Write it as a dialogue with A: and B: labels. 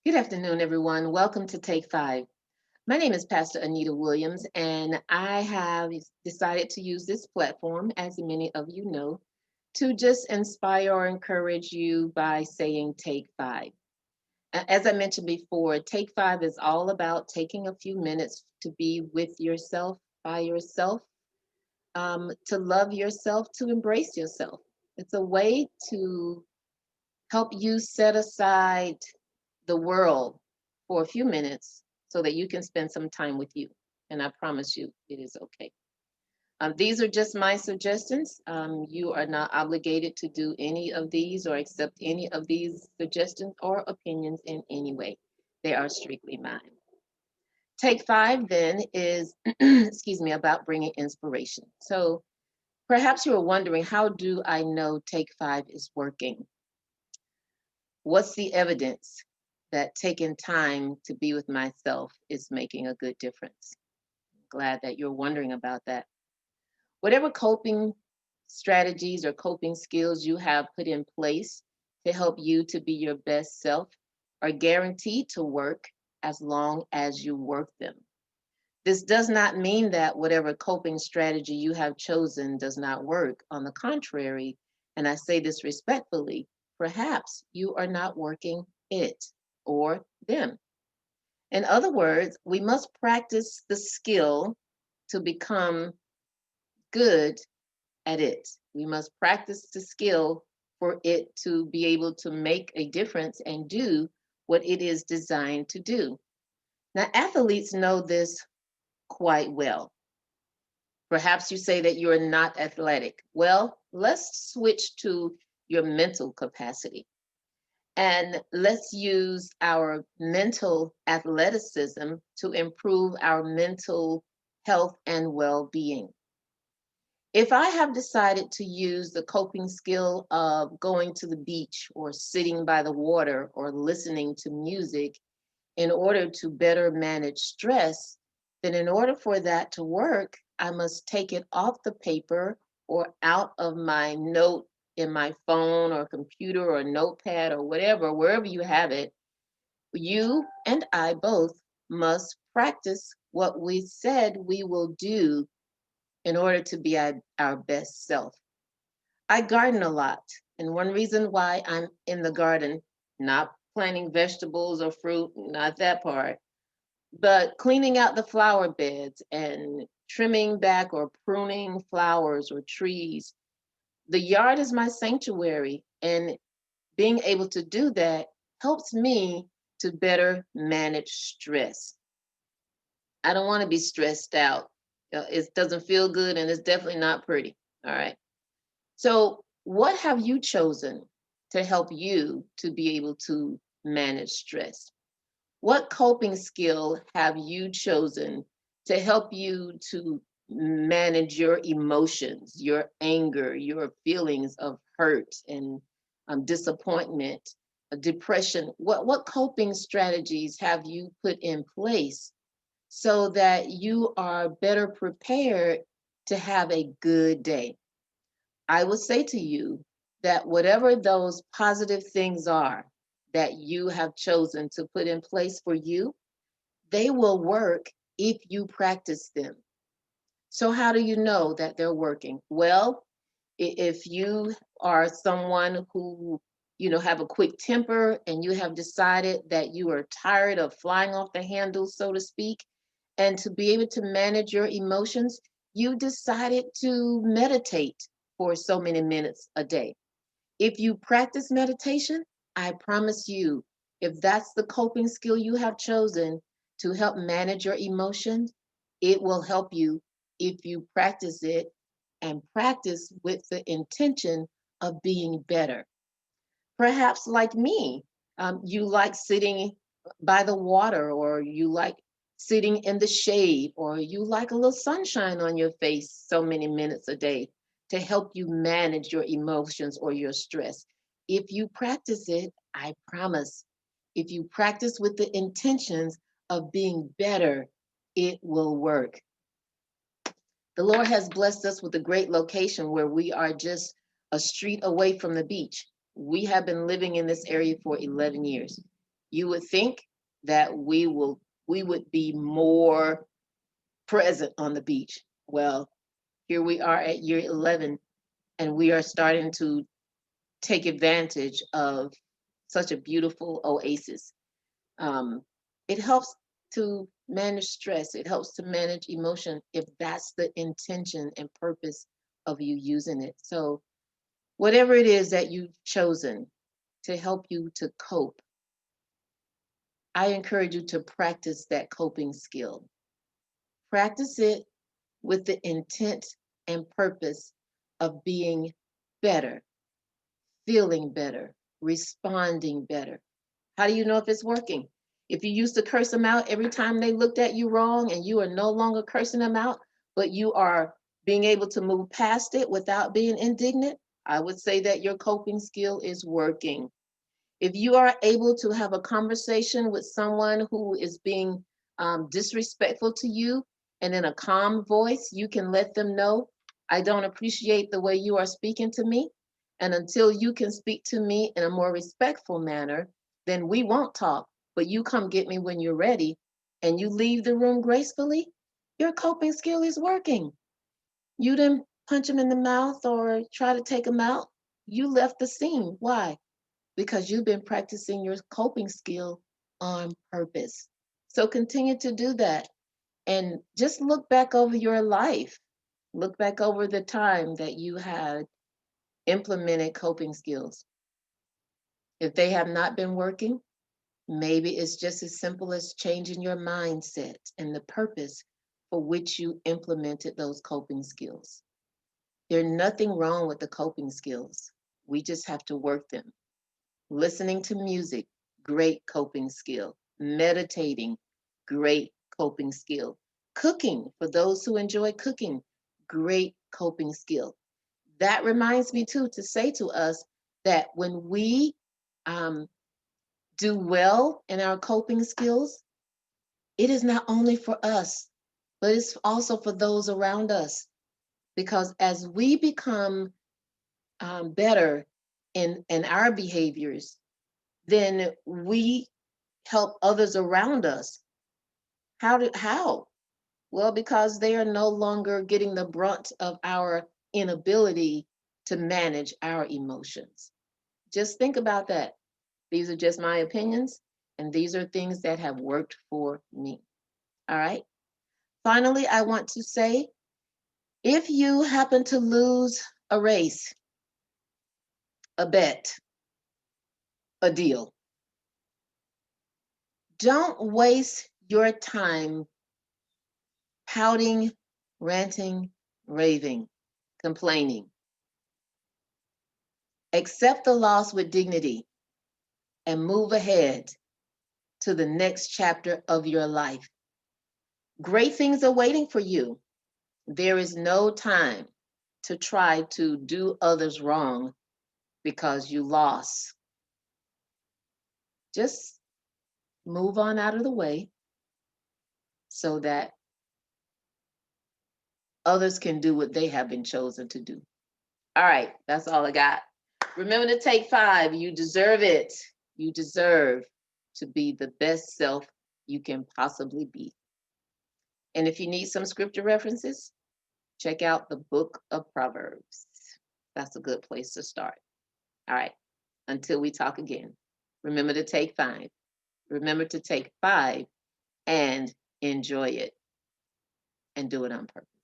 A: Good afternoon, everyone. Welcome to Take Five. My name is Pastor Anita Williams, and I have decided to use this platform, as many of you know, to just inspire or encourage you by saying Take Five. As I mentioned before, Take Five is all about taking a few minutes to be with yourself, by yourself, to love yourself, to embrace yourself. It's a way to help you set aside the world for a few minutes so that you can spend some time with you. And I promise you, it is okay. These are just my suggestions. You are not obligated to do any of these or accept any of these suggestions or opinions in any way. They are strictly mine. Take five then is, excuse me, about bringing inspiration. So perhaps you are wondering, how do I know Take Five is working? What's the evidence that taking time to be with myself is making a good difference? Glad that you're wondering about that. Whatever coping strategies or coping skills you have put in place to help you to be your best self are guaranteed to work as long as you work them. This does not mean that whatever coping strategy you have chosen does not work. On the contrary, and I say this respectfully, perhaps you are not working it or them. In other words, we must practice the skill to become good at it. We must practice the skill for it to be able to make a difference and do what it is designed to do. Now, athletes know this quite well. Perhaps you say that you're not athletic. Well, let's switch to your mental capacity and let's use our mental athleticism to improve our mental health and well being. If I have decided to use the coping skill of going to the beach or sitting by the water or listening to music in order to better manage stress, then in order for that to work, I must take it off the paper or out of my note in my phone or computer or notepad or whatever, wherever you have it. You and I both must practice what we said we will do in order to be our best self. I garden a lot, and one reason why I'm in the garden, not planting vegetables or fruit, not that part, but cleaning out the flower beds and trimming back or pruning flowers or trees. The yard is my sanctuary, and being able to do that helps me to better manage stress. I don't want to be stressed out. It doesn't feel good and it's definitely not pretty. All right. So, what have you chosen to help you to be able to manage stress? What coping skill have you chosen to help you to manage your emotions, your anger, your feelings of hurt and disappointment, depression? What coping strategies have you put in place so that you are better prepared to have a good day? I would say to you that whatever those positive things are that you have chosen to put in place for you, they will work if you practice them. So, how do you know that they're working? Well, if you are someone who, have a quick temper and you have decided that you are tired of flying off the handle, so to speak, and to be able to manage your emotions, you decided to meditate for so many minutes a day. If you practice meditation, I promise you, if that's the coping skill you have chosen to help manage your emotions, it will help you if you practice it and practice with the intention of being better. Perhaps, like me, you like sitting by the water, or you like sitting in the shade, or you like a little sunshine on your face so many minutes a day to help you manage your emotions or your stress. If you practice it, I promise, if you practice with the intentions of being better, it will work. The Lord has blessed us with a great location where we are just a street away from the beach. We have been living in this area for 11 years. You would think that we would be more present on the beach. Well, here we are at year 11, and we are starting to take advantage of such a beautiful oasis. Um, it helps to manage stress. It helps to manage emotion if that's the intention and purpose of you using it. So, whatever it is that you've chosen to help you to cope, I encourage you to practice that coping skill. Practice it with the intent and purpose of being better, feeling better, responding better. How do you know if it's working? If you used to curse them out every time they looked at you wrong and you are no longer cursing them out, but you are being able to move past it without being indignant, I would say that your coping skill is working. If you are able to have a conversation with someone who is being disrespectful to you, and in a calm voice, you can let them know, I don't appreciate the way you are speaking to me. And until you can speak to me in a more respectful manner, then we won't talk. But you come get me when you're ready and you leave the room gracefully, your coping skill is working. You didn't punch him in the mouth or try to take him out. You left the scene. Why? Because you've been practicing your coping skill on purpose. So continue to do that and just look back over your life. Look back over the time that you had implemented coping skills. If they have not been working, maybe it's just as simple as changing your mindset and the purpose for which you implemented those coping skills. There's nothing wrong with the coping skills. We just have to work them. Listening to music, great coping skill. Meditating, great coping skill. Cooking, for those who enjoy cooking, great coping skill. That reminds me too to say to us that when we um, do well in our coping skills, it is not only for us, but it's also for those around us. Because as we become better in our behaviors, then we help others around us. How? Well, because they are no longer getting the brunt of our inability to manage our emotions. Just think about that. These are just my opinions, and these are things that have worked for me. All right. Finally, I want to say if you happen to lose a race, a bet, a deal, don't waste your time pouting, ranting, raving, complaining. Accept the loss with dignity and move ahead to the next chapter of your life. Great things are waiting for you. There is no time to try to do others wrong because you lost. Just move on out of the way so that others can do what they have been chosen to do. All right, that's all I got. Remember to take 5. You deserve it. You deserve to be the best self you can possibly be. And if you need some scripture references, check out the book of Proverbs. That's a good place to start. All right, until we talk again, remember to take 5. Remember to take 5 and enjoy it and do it on purpose.